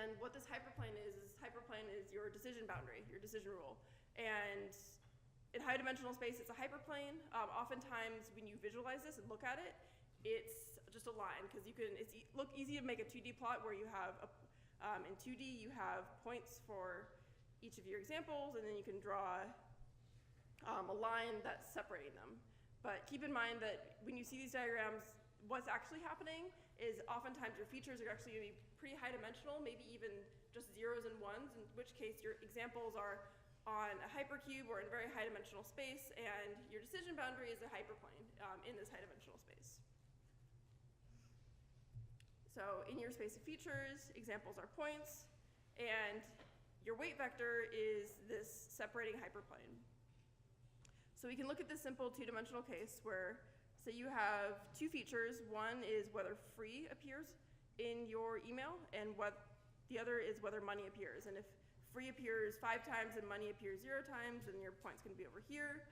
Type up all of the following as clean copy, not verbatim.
And what this hyperplane is your decision boundary, your decision rule. And in high dimensional space, it's a hyperplane. Oftentimes, when you visualize this and look at it, it's just a line, because it's easy to make a 2D plot where you have, in 2D, you have points for each of your examples, and then you can draw a line that's separating them. But keep in mind that when you see these diagrams, what's actually happening is oftentimes your features are actually going to be pretty high dimensional, maybe even just zeros and ones, in which case your examples are on a hypercube or in very high dimensional space, and your decision boundary is a hyperplane in this high dimensional space. So in your space of features, examples are points, and your weight vector is this separating hyperplane. So we can look at this simple two-dimensional case where, say you have two features. One is whether free appears in your email, and the other is whether money appears. And if free appears 5 times and money appears 0 times, then your point's going to be over here.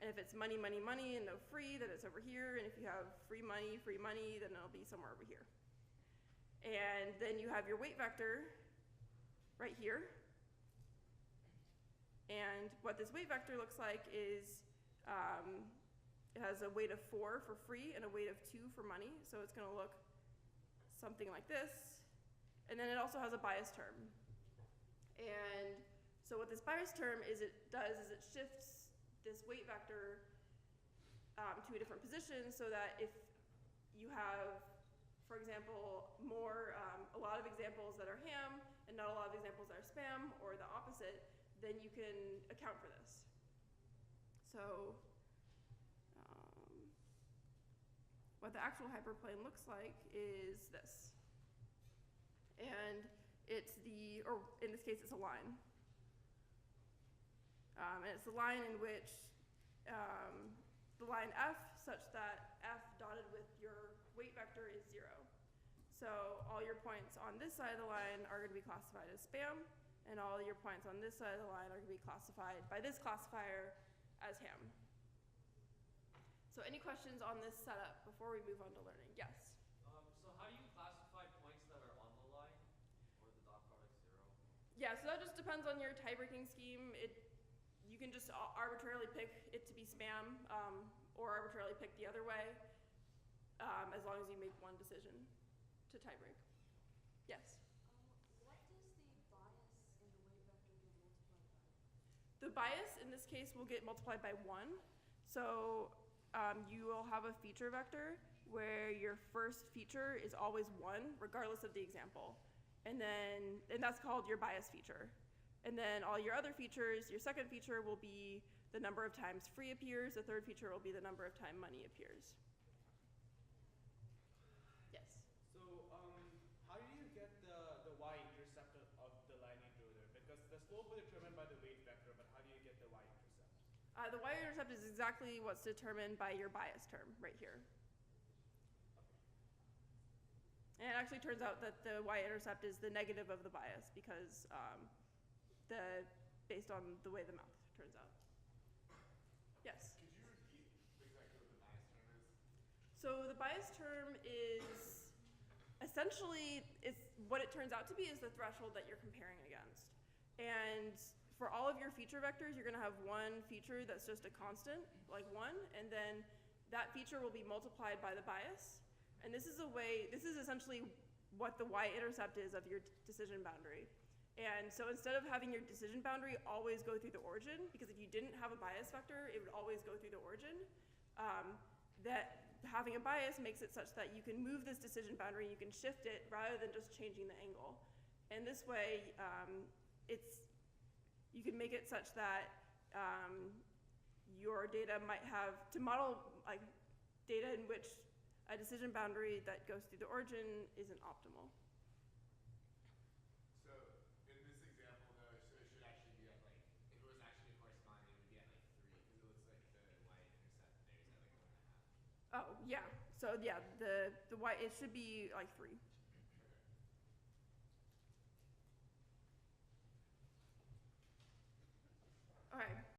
And if it's money, money, money, and no free, then it's over here. And if you have free money, then it'll be somewhere over here. And then you have your weight vector right here. And what this weight vector looks like is it has a weight of 4 for free and a weight of 2 for money. So it's going to look something like this. And then it also has a bias term. And so what this bias term does is it shifts this weight vector to a different position, so that if you have, for example, a lot of examples that are ham and not a lot of examples that are spam, or the opposite, then you can account for this. So what the actual hyperplane looks like is this. And or in this case, it's a line. And it's a line in which the line f, such that f dotted with your weight vector is 0. So all your points on this side of the line are going to be classified as spam, and all your points on this side of the line are going to be classified by this classifier as ham. So any questions on this setup before we move on to learning? Yes? So how do you classify points that are on the line, or the dot product 0? Yeah, so that just depends on your tie-breaking scheme. You can just arbitrarily pick it to be spam, or arbitrarily pick the other way, as long as you make one decision to tie-break. Yes? What does the bias in the weight vector get multiplied by? The bias in this case will get multiplied by 1. So you will have a feature vector where your first feature is always 1, regardless of the example. And that's called your bias feature. And then all your other features, your second feature will be the number of times free appears. The third feature will be the number of times money appears. Yes? So how do you get the y-intercept of the line you drew there? Because the slope was determined by the weight vector, but how do you get the y-intercept? The y-intercept is exactly what's determined by your bias term right here. And it actually turns out that the y-intercept is the negative of the bias, because based on the way the math turns out. Yes? Could you repeat exactly what the bias term is? So the bias term is essentially, what it turns out to be is the threshold that you're comparing against. And for all of your feature vectors, you're going to have one feature that's just a constant, like 1, and then that feature will be multiplied by the bias. And this is essentially what the y-intercept is of your decision boundary. And so instead of having your decision boundary always go through the origin, because if you didn't have a bias vector, it would always go through the origin, that having a bias makes it such that you can move this decision boundary and you can shift it rather than just changing the angle. And this way, you can make it such that your data might have, to model like data in which a decision boundary that goes through the origin isn't optimal. So in this example, though, so it should actually be at if it was actually corresponding, it would be at 3, because it looks like the y-intercept there is at 1.5. Oh, yeah. So yeah, the y, it should be 3.